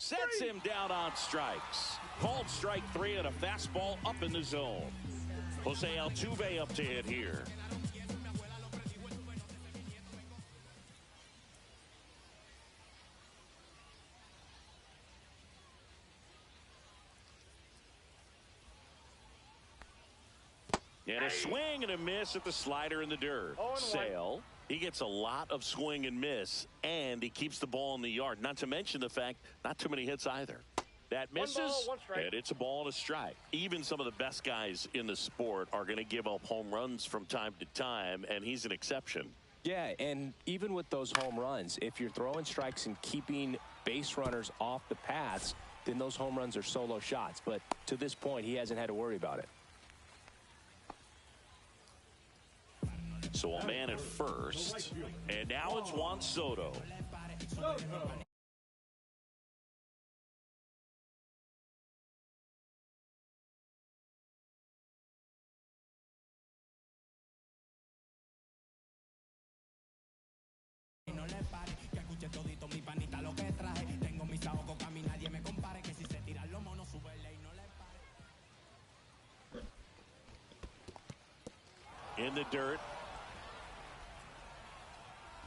Sets him down on strikes. Called strike 3 and a fastball up in the zone. Jose Altuve up to hit here. And a swing and a miss at the slider in the dirt. Sale. He gets a lot of swing and miss, and he keeps the ball in the yard. Not to mention the fact, not too many hits either. That misses, and it's a ball and a strike. Even some of the best guys in the sport are going to give up home runs from time to time, and he's an exception. Yeah, and even with those home runs, if you're throwing strikes and keeping base runners off the paths, then those home runs are solo shots. But to this point, he hasn't had to worry about it. So a man at first, and now it's Juan Soto. In the dirt.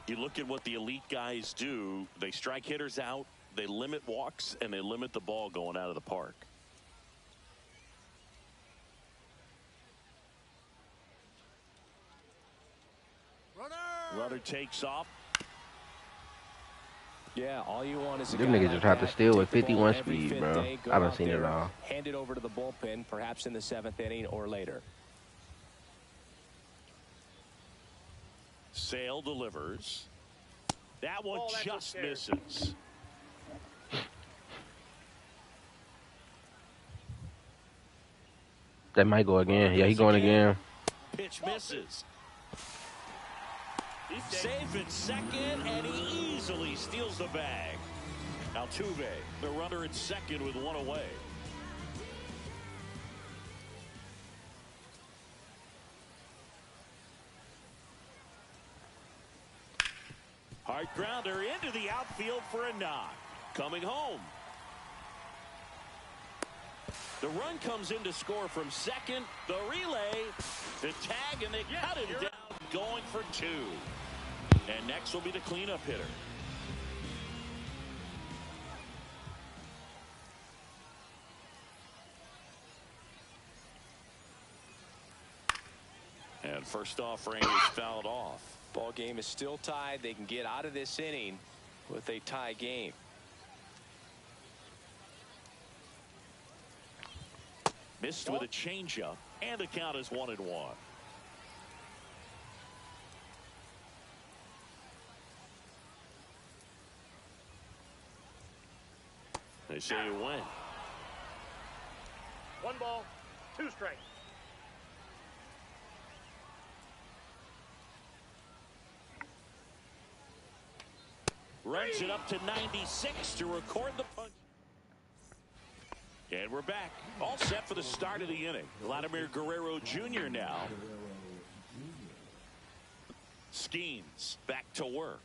You look at what the elite guys do. They strike hitters out, they limit walks, and they limit the ball going out of the park. Runner takes off. Yeah, all you want is a them niggas just have to steal with 51 speed, bro. I done seen it all. Hand it over to the bullpen, perhaps in the 7th inning or later. Sale delivers. That one just misses. That might go again. Yeah, he's going again. Pitch misses. Safe at second, and he easily steals the bag. Altuve, the runner at second with one away. Hard grounder into the outfield for a knock. Coming home. The run comes in to score from second. The relay, the tag, and they cut him down, going for 2. And next will be the cleanup hitter. And first offering is fouled off. Ball game is still tied. They can get out of this inning with a tie game. Missed with a changeup, and the count is 1-1. They say you win. 1 ball, 2 strikes. Runs it up to 96 to record the punch. And we're back. All set for the start of the inning. Vladimir Guerrero Jr. now. Skeens back to work.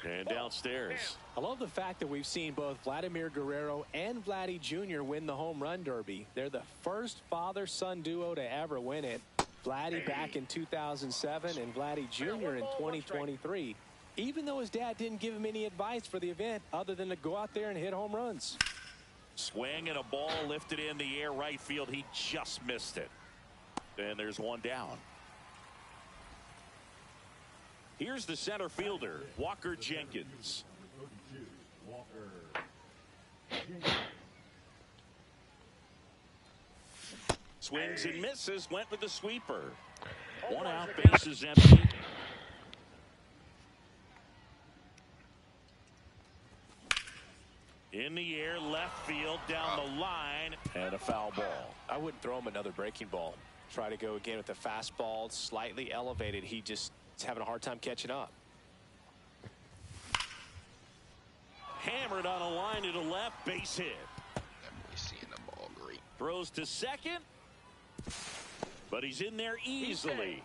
And downstairs. I love the fact that we've seen both Vladimir Guerrero and Vladdy Jr. win the home run derby. They're the first father-son duo to ever win it. Vladdy back in 2007 and Vladdy Jr. in 2023. Even though his dad didn't give him any advice for the event other than to go out there and hit home runs. Swing and a ball lifted in the air right field. He just missed it. And there's one down. Here's the center fielder, Walker Jenkins. Swings and misses, went with the sweeper. 1 out, bases empty. In the air, left field, down the line, and a foul ball. I wouldn't throw him another breaking ball. Try to go again with the fastball, slightly elevated. He just is having a hard time catching up. Hammered on a line to the left, base hit. Definitely seeing the ball great. Throws to second, but he's in there easily.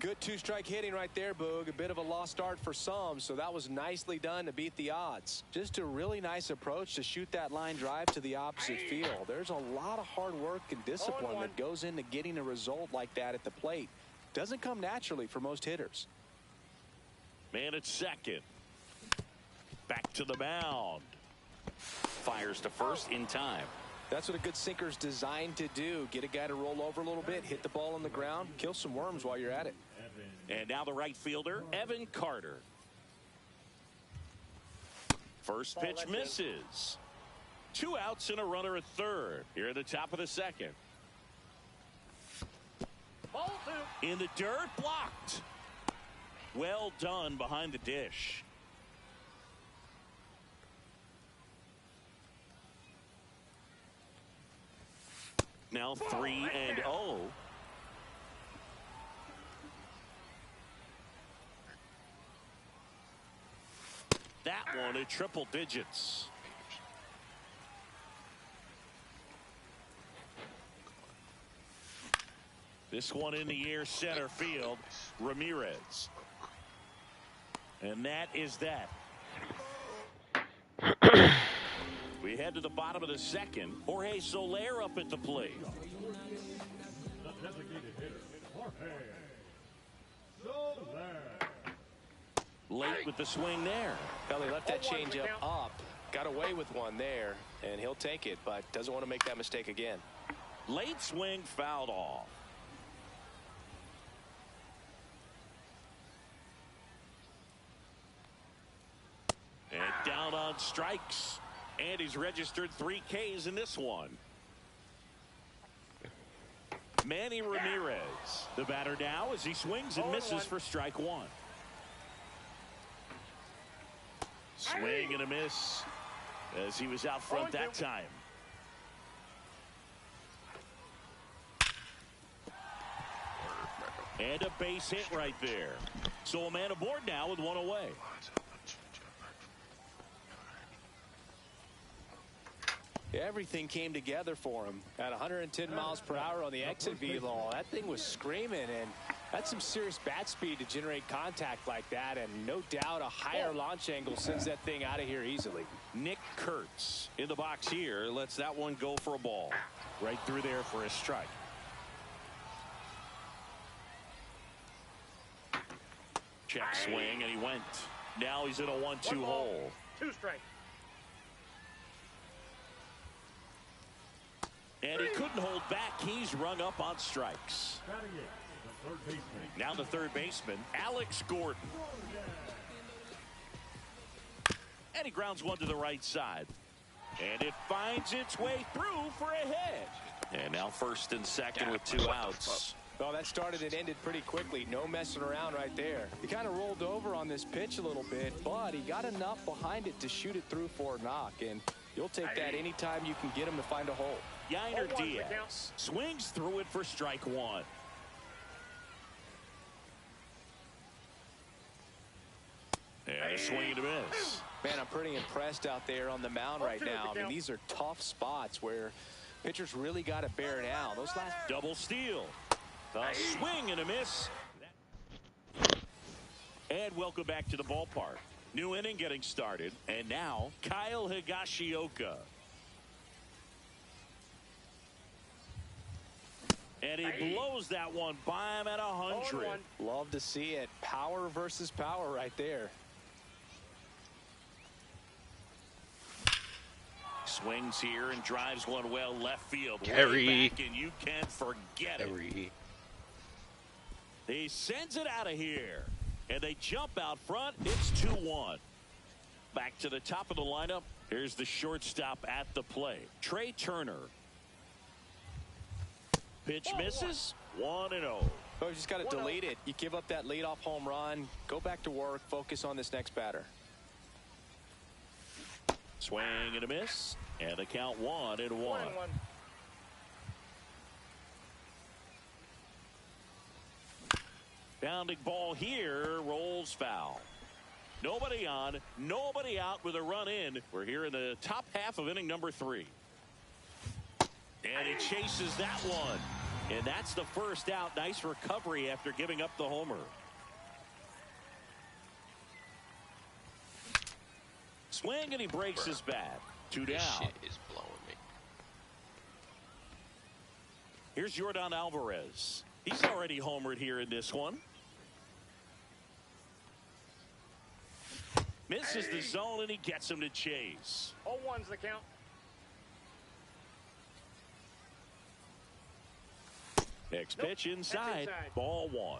Good two-strike hitting right there, Boog. A bit of a lost start for some, so that was nicely done to beat the odds. Just a really nice approach to shoot that line drive to the opposite field. There's a lot of hard work and discipline that goes into getting a result like that at the plate. Doesn't come naturally for most hitters. Man at second. Back to the mound. Fires to first in time. That's what a good sinker's designed to do. Get a guy to roll over a little bit, hit the ball on the ground, kill some worms while you're at it. And now the right fielder, Evan Carter. First pitch misses. 2 outs and a runner at third. Here at the top of the second. Ball 2. In the dirt, blocked. Well done behind the dish. Now 3-0. That one at triple digits. This one in the air, center field. Ramirez. And that is that. We head to the bottom of the second. Jorge Soler up at the plate. Late with the swing there. Well, he left that changeup up. Got away with one there, and he'll take it, but doesn't want to make that mistake again. Late swing fouled off. And down on strikes. And he's registered 3 Ks in this one. Manny Ramirez, the batter now as he swings and misses for strike 1. Swing and a miss as he was out front that time. And a base hit right there. So a man aboard now with 1 away. Everything came together for him at 110 miles per hour on the exit velo. That thing was screaming, and that's some serious bat speed to generate contact like that, and no doubt a higher launch angle sends that thing out of here easily. Nick Kurtz in the box here lets that one go for a ball. Right through there for a strike. Check swing, and he went. Now he's in a 1-2 hole. 2 strikes. And he couldn't hold back. He's rung up on strikes. Now the third baseman, Alex Gordon. And he grounds one to the right side. And it finds its way through for a hit. And now first and second with 2 outs. Well, that started and ended pretty quickly. No messing around right there. He kind of rolled over on this pitch a little bit, but he got enough behind it to shoot it through for a knock. And you'll take that anytime you can get him to find a hole. Yainer Diaz swings through it for strike 1. And a swing and a miss. Man, I'm pretty impressed out there on the mound right now. I mean, these are tough spots where pitchers really got to bear down. Those last double steal. A swing and a miss. And welcome back to the ballpark. New inning getting started. And now Kyle Higashioka. And he blows that one by him at 100. Love to see it. Power versus power right there. Swings here and drives one well left field. Gary. Way back, and you can't forget Gary. it. He sends it out of here. And they jump out front. It's 2-1. Back to the top of the lineup. Here's the shortstop at the plate. Trey Turner. Pitch misses. 1-0. Oh, you just got to delete it. You give up that leadoff home run. Go back to work. Focus on this next batter. Swing and a miss. And the count 1-1. Bounding ball here. Rolls foul. Nobody on. Nobody out with a run in. We're here in the top half of inning number 3. And he chases that one. And that's the first out. Nice recovery after giving up the homer. Swing, and he breaks his bat. 2 down. This shit is blowing me. Here's Yordan Alvarez. He's already homered here in this one. Misses the zone, and he gets him to chase. 0-1's the count. Next pitch inside. Ball 1.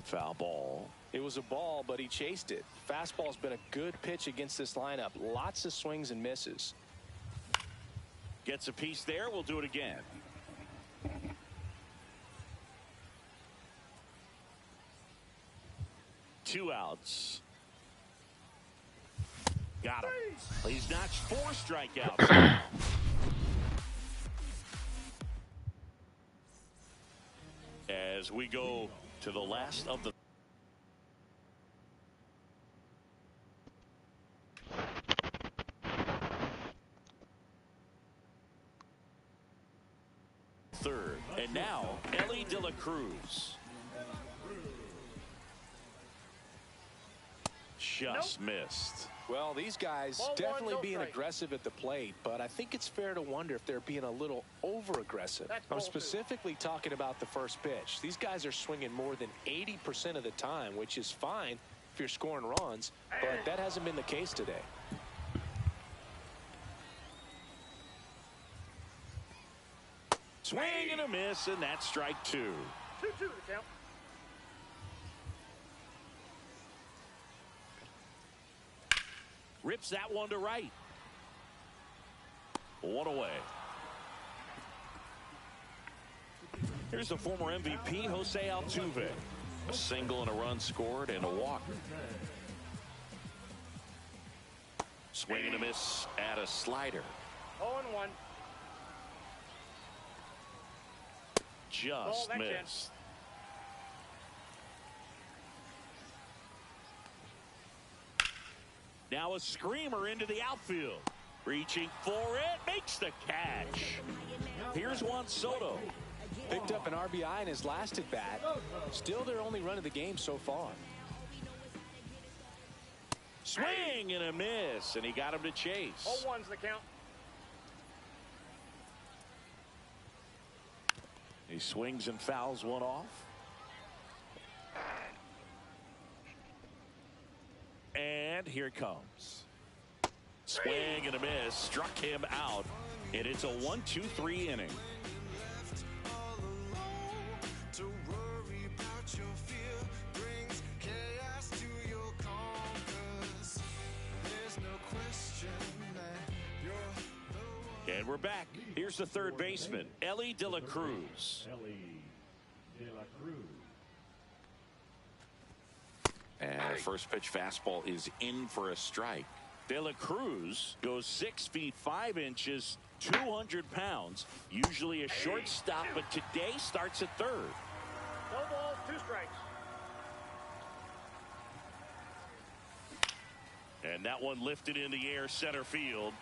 Foul ball. It was a ball, but he chased it. Fastball's been a good pitch against this lineup. Lots of swings and misses. Gets a piece there. We'll do it again. Two outs. Got him. He's notched 4 strikeouts. As we go to the last of the third. And now, Ellie De La Cruz. Just missed. Well, these guys definitely being aggressive at the plate, but I think it's fair to wonder if they're being a little over-aggressive. I'm specifically talking about the first pitch. These guys are swinging more than 80% of the time, which is fine if you're scoring runs, but that hasn't been the case today. Swing and a miss, and that's strike 2. 2-2 to count. Rips that one to right. 1 away. Here's the former MVP, Jose Altuve. A single and a run scored and a walk. Swing and a miss at a slider. 0-1. Just missed. Now a screamer into the outfield. Reaching for it. Makes the catch. Here's Juan Soto. Picked up an RBI in his last at bat. Still their only run of the game so far. Swing and a miss. And he got him to chase. 0-1's the count. He swings and fouls one off. And here it comes. Swing and a miss. Struck him out. And it's a 1-2-3 inning. And we're back. Here's the third baseman, Ellie De La Cruz. And the first pitch fastball is in for a strike. De La Cruz goes 6 feet 5 inches, 200 pounds. Usually a shortstop, but today starts at third. No balls, 2 strikes. And that one lifted in the air, center field.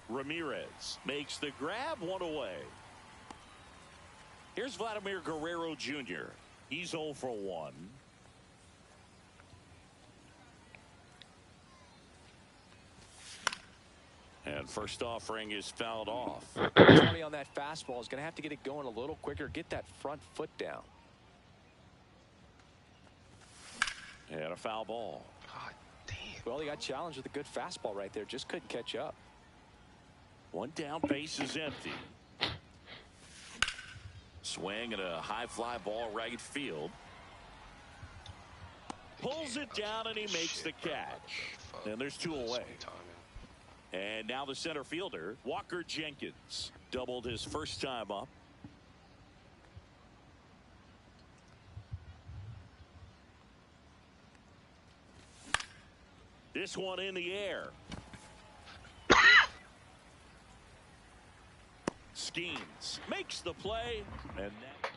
Ramirez makes the grab, 1 away. Here's Vladimir Guerrero Jr. He's 0 for 1. And first offering is fouled off. Tony on that fastball is going to have to get it going a little quicker. Get that front foot down. And a foul ball. God damn. Well, he got challenged with a good fastball right there. Just couldn't catch up. 1 down, base is empty. Swing and a high fly ball right field. Pulls it down and he makes the catch. And there's 2 away. And now the center fielder, Walker Jenkins, doubled his first time up. This one in the air. Skeens makes the play, and that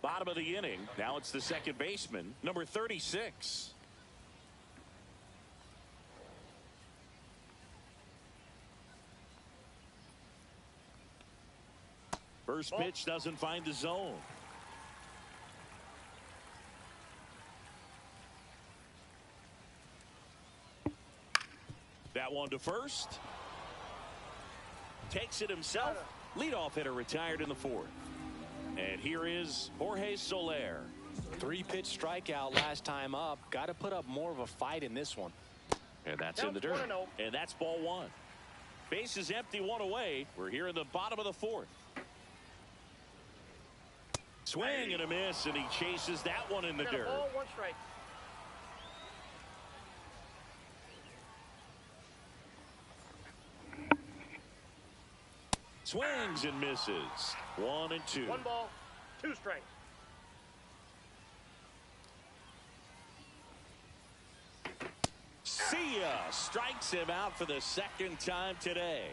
Bottom of the inning. Now it's the second baseman, number 36. First pitch doesn't find the zone. That one to first. Takes it himself. Leadoff hitter retired in the fourth. And here is Jorge Soler. 3-pitch strikeout last time up. Got to put up more of a fight in this one. And that's in the dirt. And that's ball one. Base is empty, one away. We're here in the bottom of the fourth. Swing and a miss, and he chases that one in the dirt. Ball, 1 strike. Swings and misses. 1 and 2. 1 ball, 2 strikes. See ya. Strikes him out for the second time today.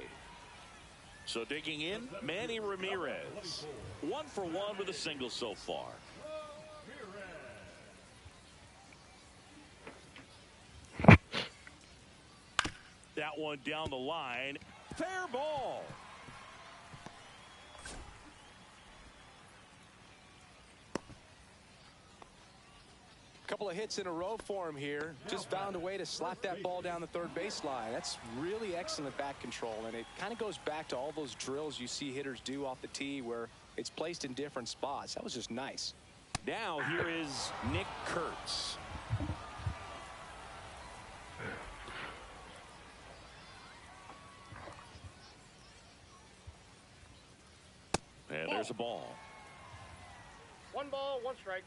So digging in, Manny Ramirez. 1 for 1 with a single so far. That one down the line. Fair ball. Couple of hits in a row for him here. Just found a way to slap that ball down the third baseline. That's really excellent bat control, and it kind of goes back to all those drills you see hitters do off the tee where it's placed in different spots. That was just nice. Now here is Nick Kurtz. And there's a ball. 1 ball, 1 strike.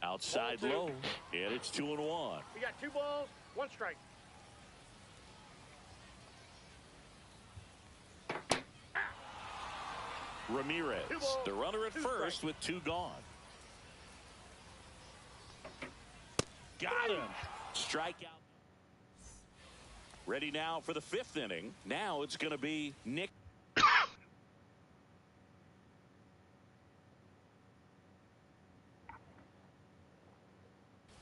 Outside low, and it's 2-1. We got 2 balls, 1 strike. Ramirez, the runner at first with 2 gone. Got him. Strikeout. Ready now for the 5th inning. Now it's going to be Nick.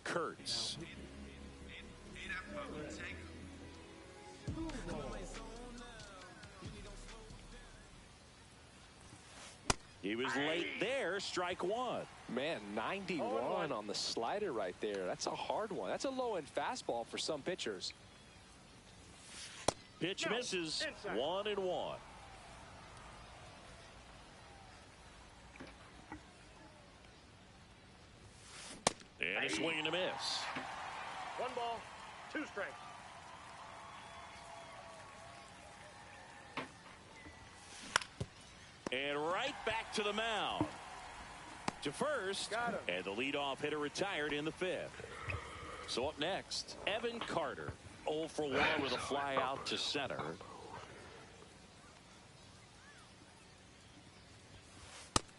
Kurtz. He was late there. Strike 1. Man, 91 on the slider right there. That's a hard one. That's a low-end fastball for some pitchers. Pitch misses. 1-1. And a swing and a miss. 1 ball, 2 strikes. And right back to the mound. To first. And the leadoff hitter retired in the 5th. So up next, Evan Carter. 0 for 1 with a fly out to center.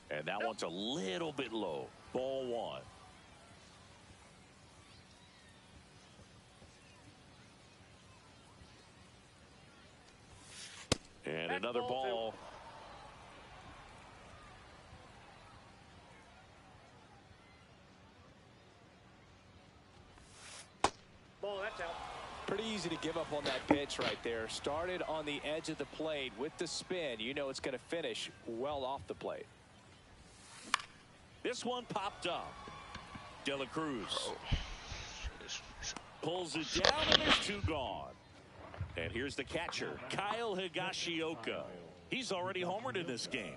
And that one's a little bit low. Ball 1. And another ball. Ball, that's out. Pretty easy to give up on that pitch right there. Started on the edge of the plate with the spin. You know it's going to finish well off the plate. This one popped up. De La Cruz pulls it down, and there's 2 gone. And here's the catcher, Kyle Higashioka. He's already homered in this game.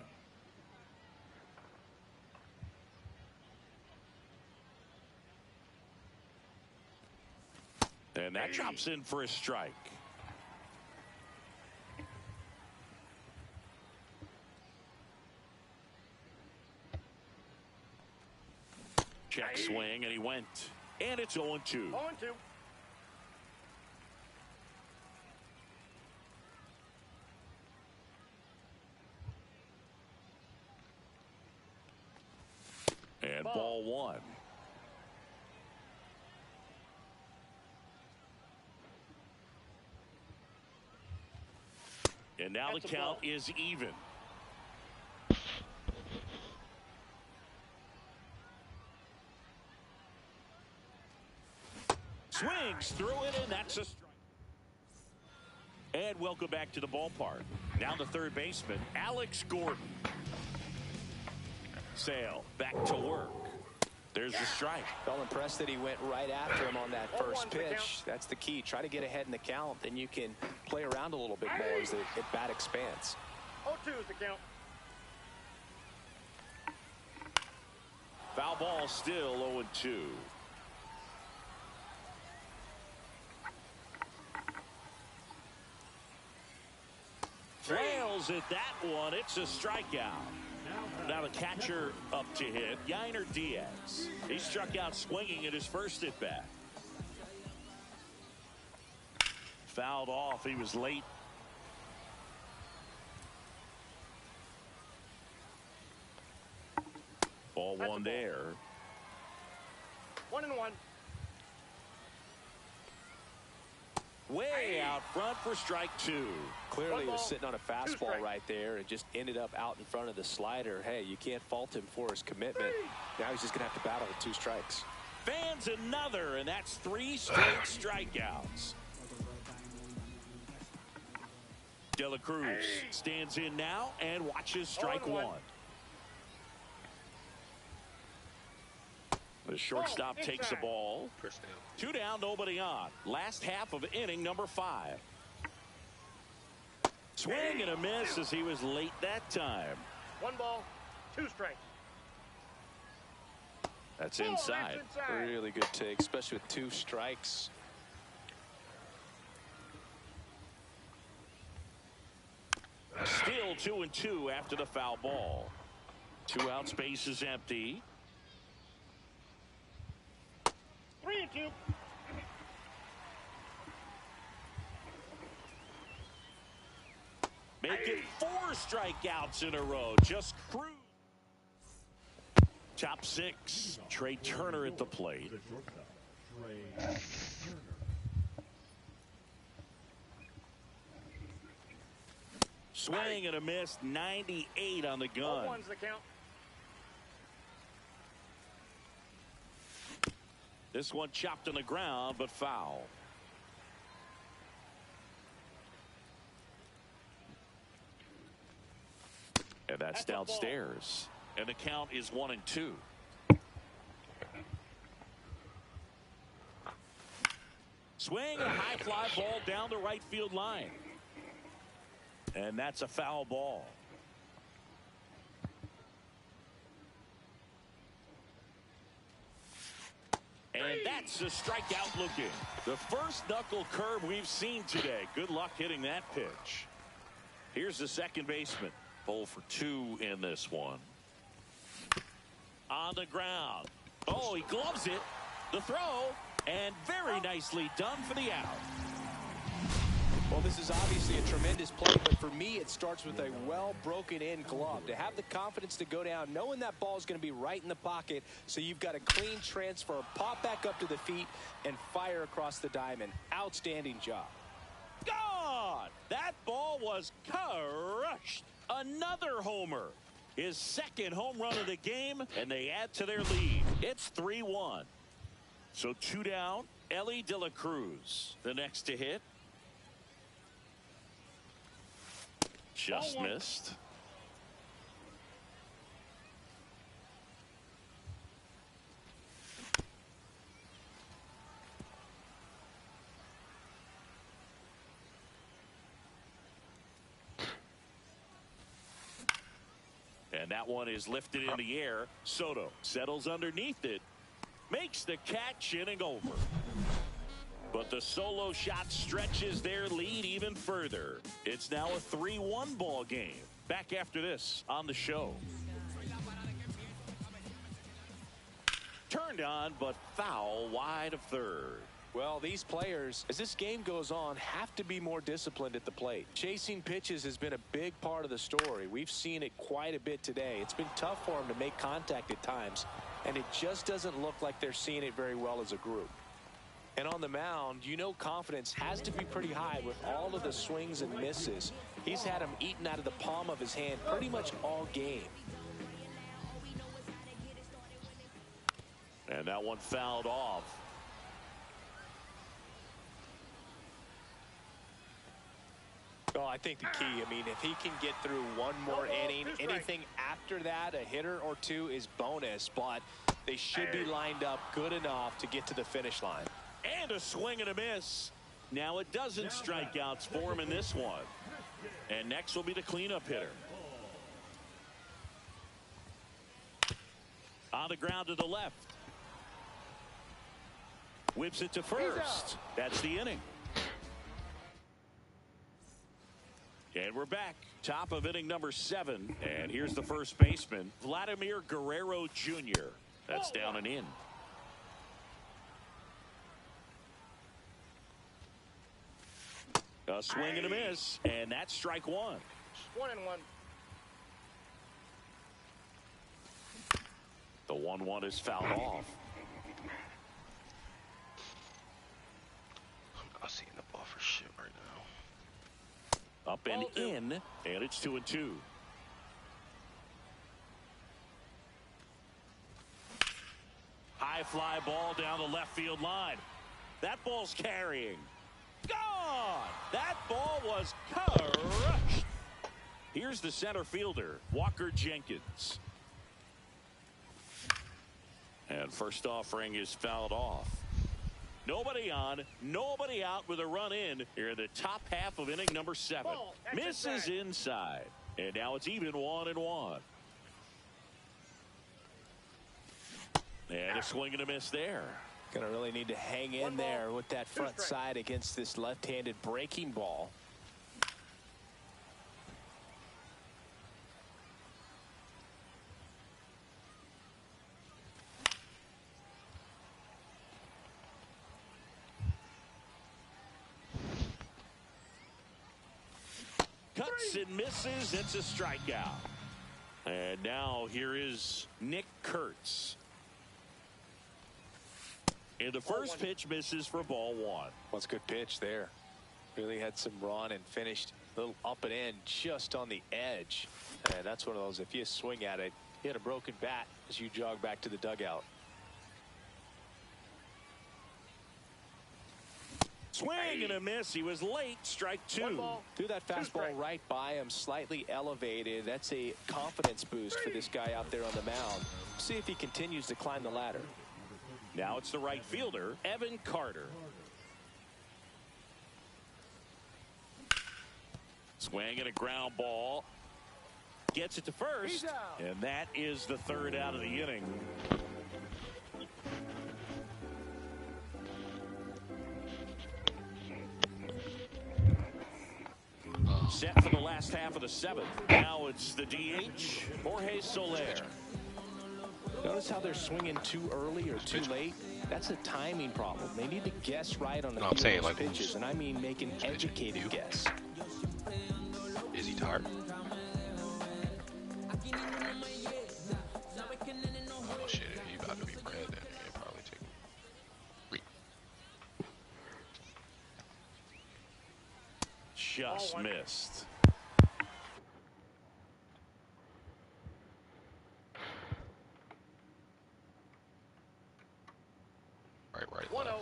And that drops in for a strike. Check swing, and he went. And it's 0-2. 0-2. And ball 1. And now the count is even. Swings through it, and that's a strike. And welcome back to the ballpark. Now the third baseman, Alex Gordon. Sale back to work. There's the strike. Well, impressed that he went right after him on that first pitch. That's the key. Try to get ahead in the count, then you can play around a little bit more as the at-bat expands. 0-2 is the count. Foul ball still 0-2. Flails at that one. It's a strikeout. Now the catcher up to hit, Yainer Diaz. He struck out swinging at his first at bat. Fouled off. He was late. Ball one there. 1-1. Way out front for strike two. Clearly he was sitting on a fastball right there and just ended up out in front of the slider. Hey, you can't fault him for his commitment. Now he's just going to have to battle with 2 strikes. Fans another, and that's 3 straight strikeouts. De La Cruz stands in now and watches strike one. The shortstop takes the ball. 2 down, nobody on. Last half of inning number 5. Swing and a miss as he was late that time. 1 ball, 2 strikes. That's inside. Really good take, especially with 2 strikes. Still 2-2 after the foul ball. 2 outs, base is empty. 3-2. Make it 4 strikeouts in a row. Just cruise. Top 6. Trey Turner at the plate. Swing and a miss. 98 on the gun. 0-1's the count. This one chopped on the ground, but foul. And that's downstairs. And the count is 1-2. Swing and a high fly ball down the right field line. And that's a foul ball. And that's a strikeout looking. The first knuckle curve we've seen today. Good luck hitting that pitch. Here's the second baseman. 0 for 2 in this one. On the ground. Oh, he gloves it. The throw. And very nicely done for the out. Well, this is obviously a tremendous play, but for me, it starts with a well-broken-in glove. To have the confidence to go down, knowing that ball is going to be right in the pocket, so you've got a clean transfer, pop back up to the feet, and fire across the diamond. Outstanding job. Gone! That ball was crushed. Another homer. His second home run of the game, and they add to their lead. It's 3-1. So 2 down. Ellie De La Cruz, the next to hit. Just missed. And that one is lifted in the air. Soto settles underneath it. Makes the catch, inning over. But the solo shot stretches their lead even further. It's now a 3-1 ball game. Back after this on the show. Turned on, but foul wide of third. Well, these players, as this game goes on, have to be more disciplined at the plate. Chasing pitches has been a big part of the story. We've seen it quite a bit today. It's been tough for them to make contact at times, and it just doesn't look like they're seeing it very well as a group. And on the mound, you know confidence has to be pretty high with all of the swings and misses. He's had them eaten out of the palm of his hand pretty much all game. And that one fouled off. Well, I think the key, I mean, if he can get through one more inning, anything after that, a hitter or two is bonus, but they should be lined up good enough to get to the finish line. And a swing and a miss. Now it doesn't strikeouts for him in this one. And next will be the cleanup hitter. On the ground to the left. Whips it to first. That's the inning. And we're back. Top of inning number 7. And here's the first baseman, Vladimir Guerrero Jr. That's down and in. A swing and a miss. And that's strike 1. 1-1. The 1-1 is fouled off. I'm not seeing the ball for shit right now. Up and in, and it's 2-2. High fly ball down the left field line. That ball's carrying. Gone! That ball was crushed. Here's the center fielder, Walker Jenkins. And first offering is fouled off. Nobody on, nobody out with a run in here in the top half of inning number 7. Misses inside. And now it's even 1-1. And a swing and a miss there. Gonna really need to hang in there with that front side against this left-handed breaking ball. Cuts and misses. It's a strikeout. And now here is Nick Kurtz. And the first pitch misses for ball 1. What's a good pitch there. Really had some run and finished a little up and in just on the edge. And that's one of those, if you swing at it, you hit a broken bat as you jog back to the dugout. Swing and a miss. He was late. Strike 2. Threw that fastball right by him, slightly elevated. That's a confidence boost for this guy out there on the mound. See if he continues to climb the ladder. Now it's the right fielder, Evan Carter. Swing and a ground ball. Gets it to first. And that is the 3rd out of the inning. Set for the last half of the 7th. Now it's the DH, Jorge Soler. Notice how they're swinging too early or too late. That's a timing problem. They need to guess right on the pitches, and I mean make an educated guess. Is he tired? Oh shit, if he about to be red, then he'll probably take him. Just missed. Right. 1-0.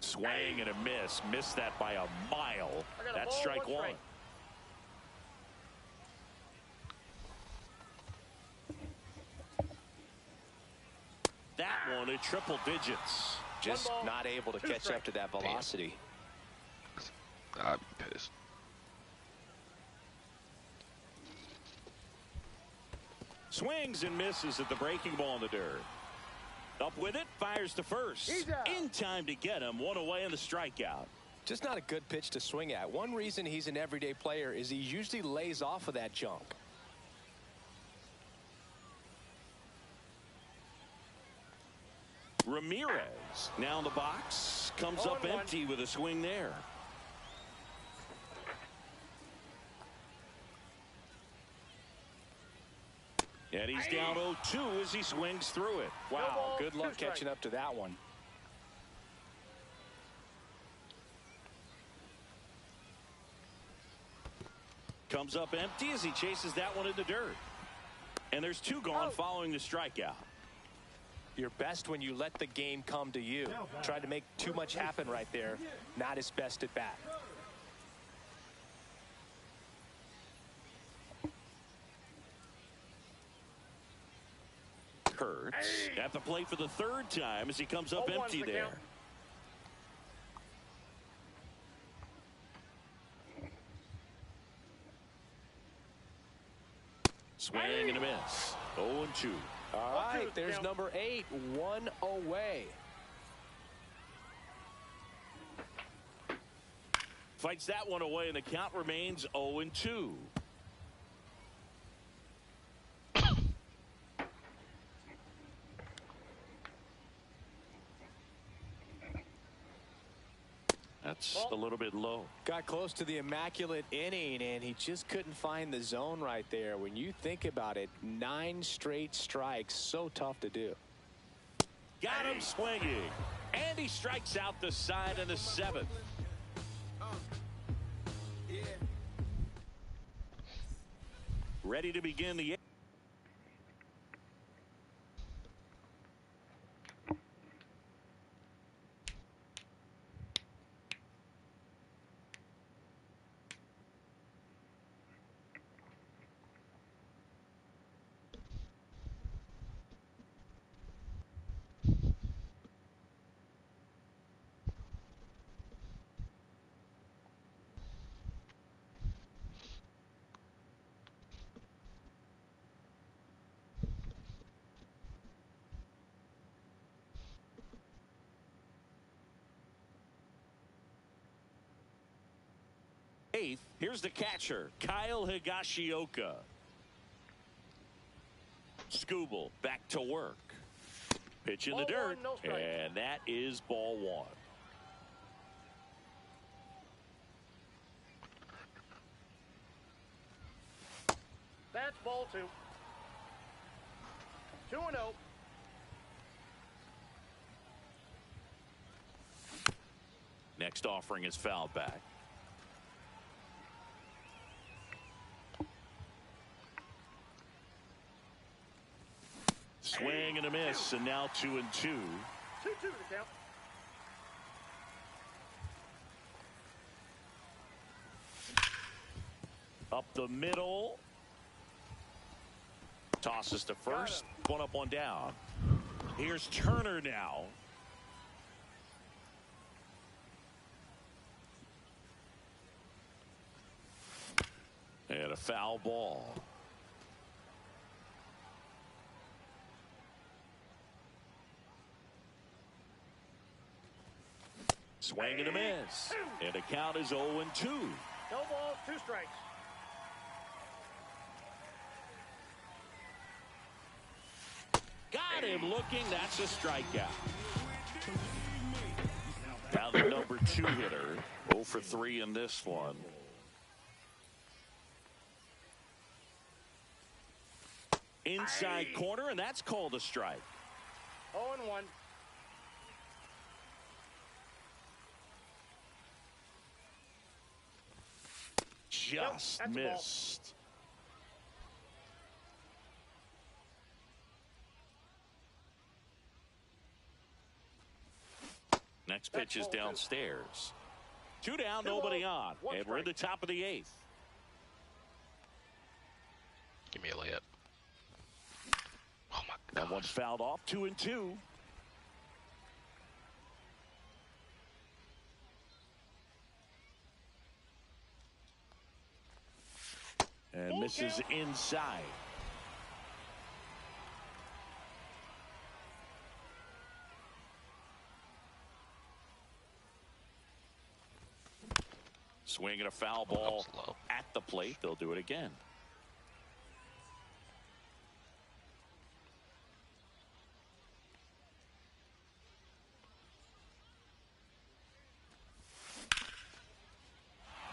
Swing and a miss. Missed that by a mile. That's strike 1. That one at triple digits. Just not able to catch up to that velocity. I'd be pissed. Swings and misses at the breaking ball in the dirt. Up with it, fires to first. In time to get him. 1 away in the strikeout. Just not a good pitch to swing at. One reason he's an everyday player is he usually lays off of that junk. Ramirez now in the box. comes up empty with a swing there. And he's down 0-2 as he swings through it. Wow, good luck catching up to that one. Comes up empty as he chases that one in the dirt. And there's 2 gone following the strikeout. You're best when you let the game come to you. Tried to make too much happen right there. Not his best at bat. Kurtz at the plate for the 3rd time as he comes up empty there. Swing and a miss. 0-2. All right, there's number 8, 1 away. Fights that one away, and the count remains 0-2. That's a little bit low. Got close to the immaculate inning, and he just couldn't find the zone right there. When you think about it, 9 straight strikes, so tough to do. Got him swinging, and he strikes out the side in the 7th. Ready to begin the 8th. Here's the catcher, Kyle Higashioka. Skubal back to work. Pitch in the dirt, and that is ball 1. That's ball 2. 2-0. Next offering is fouled back. Swing and a miss, and now 2-2. 2-2 to count. Up the middle. Tosses to first. 1 up, 1 down. Here's Turner now. And a foul ball. Swing and a miss. And the count is 0-2. No balls, 2 strikes. Got him looking. That's a strikeout. Now the number 2 hitter. 0 for 3 in this one. Inside corner, and that's called a strike. 0-1. Just missed. Next pitch is downstairs. 2 down, nobody on. And we're in the top of the 8th. Give me a layup. Oh my God. That one's fouled off. 2-2. And misses inside. Swinging a foul ball at the plate. They'll do it again.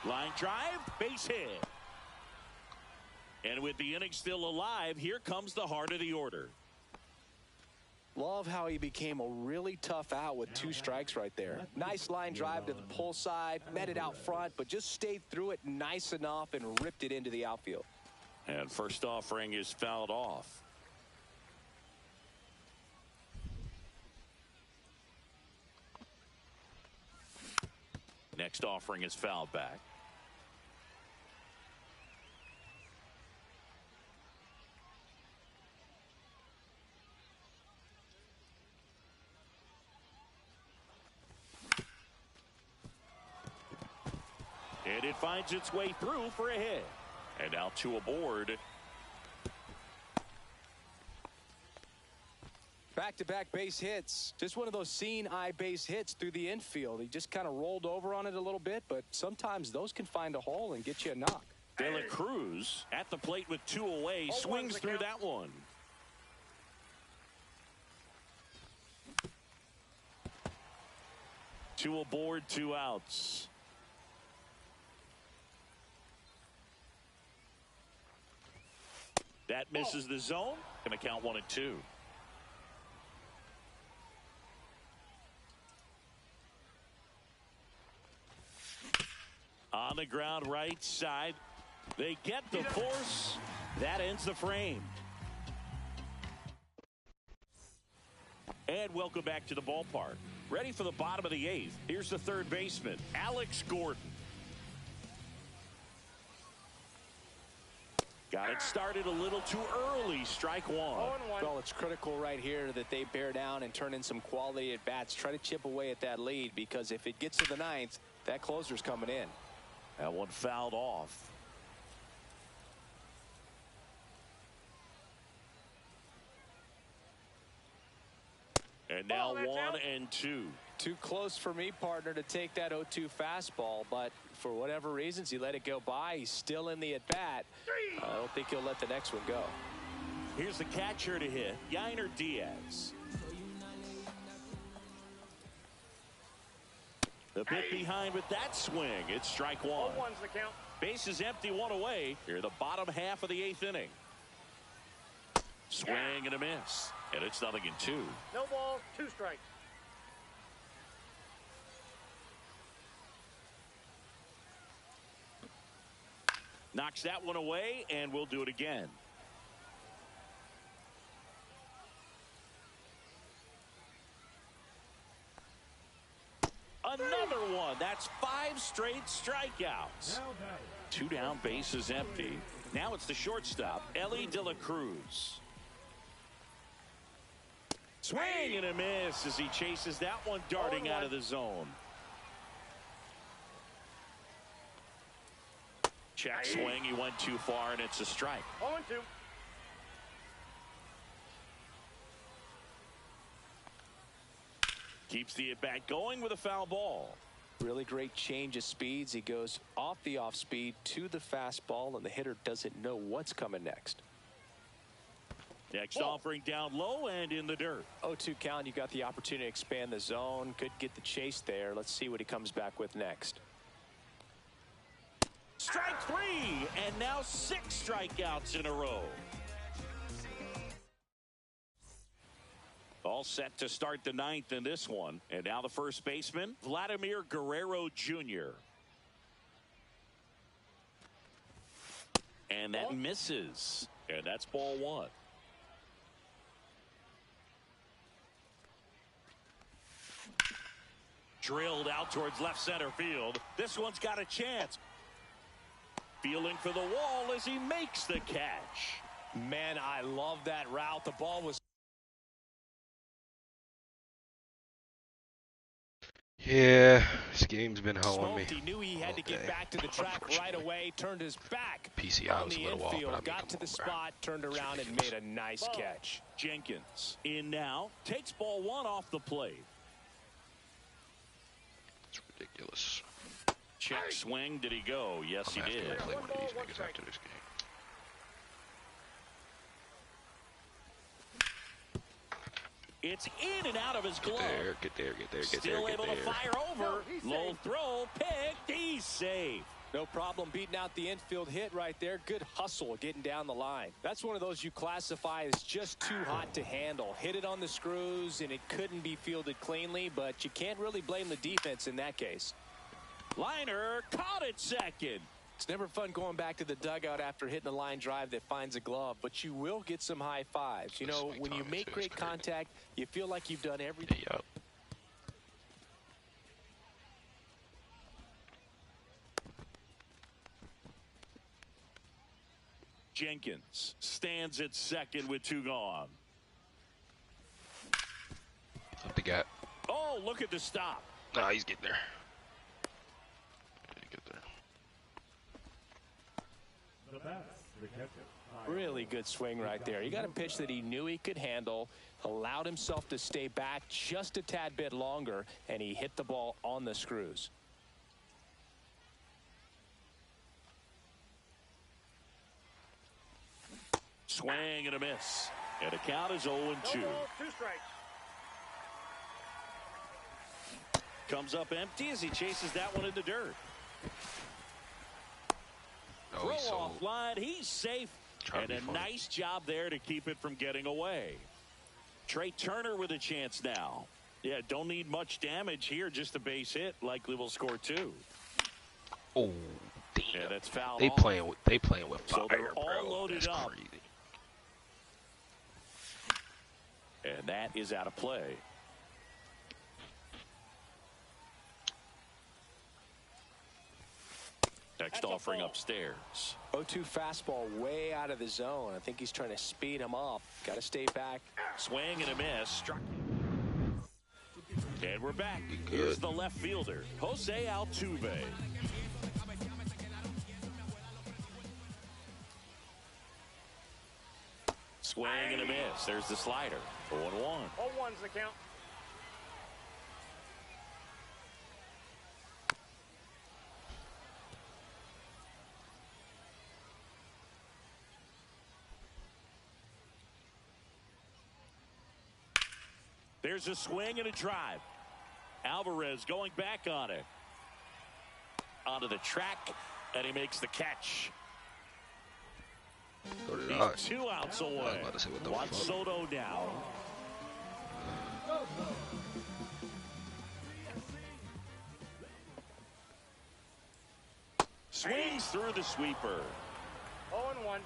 Line drive, base hit. And with the inning still alive, here comes the heart of the order. Love how he became a really tough out with 2 strikes right there. Nice line drive to the pull side, met it out front, but just stayed through it nice enough and ripped it into the outfield. And first offering is fouled off. Next offering is fouled back. And it finds its way through for a hit. And now 2 aboard. Back-to-back base hits. Just one of those seeing-eye base hits through the infield. He just kind of rolled over on it a little bit, but sometimes those can find a hole and get you a knock. De La Cruz at the plate with 2 away. Swings through that one. Two aboard, 2 outs. That misses the zone. Going to count 1-2. On the ground right side. They get the force. That ends the frame. And welcome back to the ballpark. Ready for the bottom of the 8th. Here's the third baseman, Alex Gordon. Got it started a little too early. Strike 1. Well, it's critical right here that they bear down and turn in some quality at bats. Try to chip away at that lead, because if it gets to the 9th, that closer's coming in. That one fouled off. And now 1-2. Too close for me, partner, to take that 0-2 fastball, but for whatever reasons, he let it go by. He's still in the at-bat. I don't think he'll let the next one go. Here's the catcher to hit, Yainer Diaz. The bit behind with that swing. It's strike 1. 0-1's the count. Base is empty, 1 away. Here, the bottom half of the 8th inning. Swing and a miss. And it's 0-2. No ball, 2 strikes. Knocks that one away, and we'll do it again. Another one. That's 5 straight strikeouts. 2 down, bases empty. Now it's the shortstop, Ellie De La Cruz. Swing and a miss as he chases that one darting out of the zone. Check swing. He went too far, and it's a strike. 0-2. Keeps the at-bat going with a foul ball. Really great change of speeds. He goes off the off-speed to the fastball, and the hitter doesn't know what's coming next. Next offering down low and in the dirt. 0-2 count. You got the opportunity to expand the zone. Could get the chase there. Let's see what he comes back with next. Strike 3, and now 6 strikeouts in a row. All set to start the 9th in this one. And now the first baseman, Vladimir Guerrero Jr. And that misses. And that's ball 1. Drilled out towards left center field. This one's got a chance. Feeling for the wall as he makes the catch. Man, I love that route. The ball was... Yeah, this game's been hoeing me. He knew he had to get back to the track right away. Turned his back PCI on was a the little off, infield. but I mean, got to the spot, turned around, and made a nice catch. Jenkins in now. Takes ball 1 off the plate. It's ridiculous. Check swing. Did he go? Yes, he did. I'm play one of these niggas after this game. It's in and out of his glove. Get there. Still able to fire over. Low throw, picked. He's safe. No problem beating out the infield hit right there. Good hustle getting down the line. That's one of those you classify as just too hot to handle. Hit it on the screws, and it couldn't be fielded cleanly, but you can't really blame the defense in that case. Liner caught it second. It's never fun going back to the dugout after hitting a line drive that finds a glove, but you will get some high fives. You know, when you make great contact, you feel like you've done everything. Yep. Jenkins stands at second with 2 gone. Up the gap. Oh, look at the stop. Nah, he's getting there. Get there. Really good swing right there. He got a pitch that he knew he could handle, allowed himself to stay back just a tad bit longer, and he hit the ball on the screws. Swing and a miss. And the count is 0-2. No ball, 2 strikes. Comes up empty as he chases that one in the dirt. Oh, he's Throw off line. He's safe. And a nice job there to keep it from getting away. Trey Turner with a chance now. Yeah, don't need much damage here. Just a base hit. Likely will score 2. Oh, damn. Yeah, that's foul. They playing with fire, so they're all bro. loaded That's up. crazy. And that is out of play. Next offering upstairs. 0-2 fastball way out of the zone. I think he's trying to speed him up. Got to stay back. Swing and a miss. Struck. And we're back. Good. Here's the left fielder, Jose Altuve. Swing and a miss. There's the slider. 0-1. 0-1's the count. There's a swing and a drive. Alvarez going back on it. Onto the track, and he makes the catch. So did I. He's 2 outs away. I was about to say, what the Juan fuck? Soto now. Swings through the sweeper. 0-1.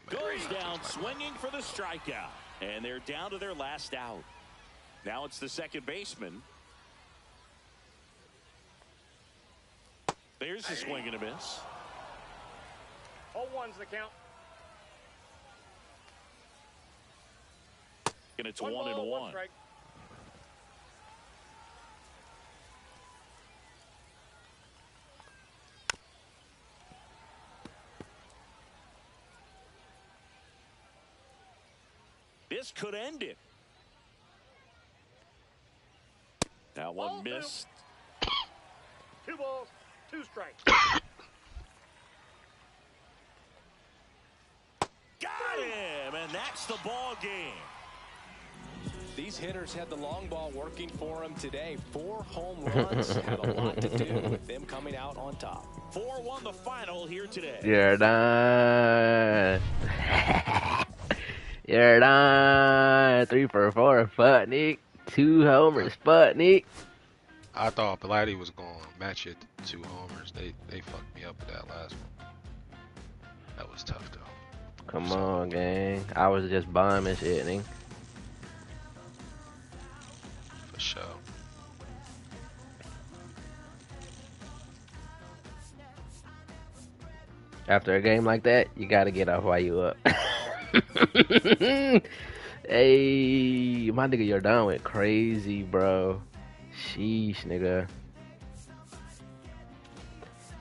Goes down swinging for the strikeout. And they're down to their last out. Now it's the second baseman. There's a swing and a miss. 0-1's the count. And it's 1 ball, 1-1. 1 strike. This could end it. That one missed. 2 balls, 2 strikes. Got him, and that's the ball game. These hitters had the long ball working for them today. 4 home runs had a lot to do with them coming out on top. 4-1 the final here today. You're done. You're done. 3 for 4, Sputnik. 2 homers, Sputnik. I thought Vladdy was going to match it to 2 homers. They fucked me up with that last one. That was tough, though. Come on, gang. I was just bombing shit, nigga. For sure. After a game like that, you gotta get off while you up. Hey, my nigga, you're done with crazy, bro. Sheesh, nigga.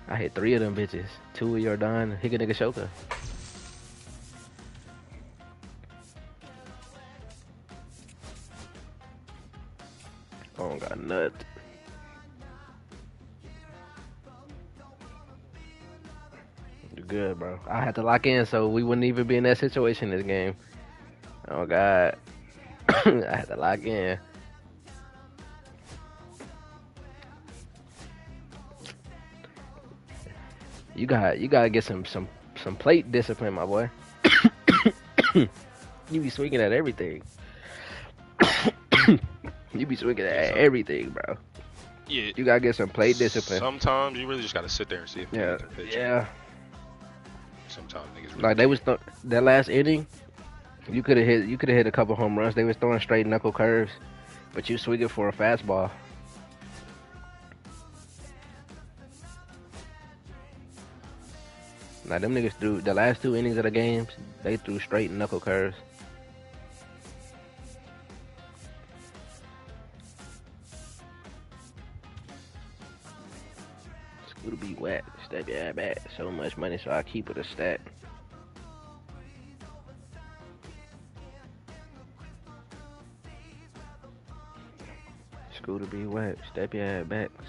I hit 3 of them bitches. 2 of your done. Hit a nigga shoulder. I don't got nothing. You're good, bro. I had to lock in so we wouldn't even be in that situation this game. Oh God. I had to lock in. You gotta get some plate discipline, my boy. You be swinging at everything. You be swinging at everything, bro. Yeah. You gotta get some plate discipline. Sometimes you really just gotta sit there and see if Yeah, can pitch. yeah. Sometimes niggas really Like they was that last inning, you could have hit a couple home runs. They was throwing straight knuckle curves, but you swing it for a fastball. Like them niggas threw the last 2 innings of the games. They threw straight knuckle curves. Scooter be wet. Step your ass back. So much money, so I keep it a stat. Scooter be wet. Step your ass back. So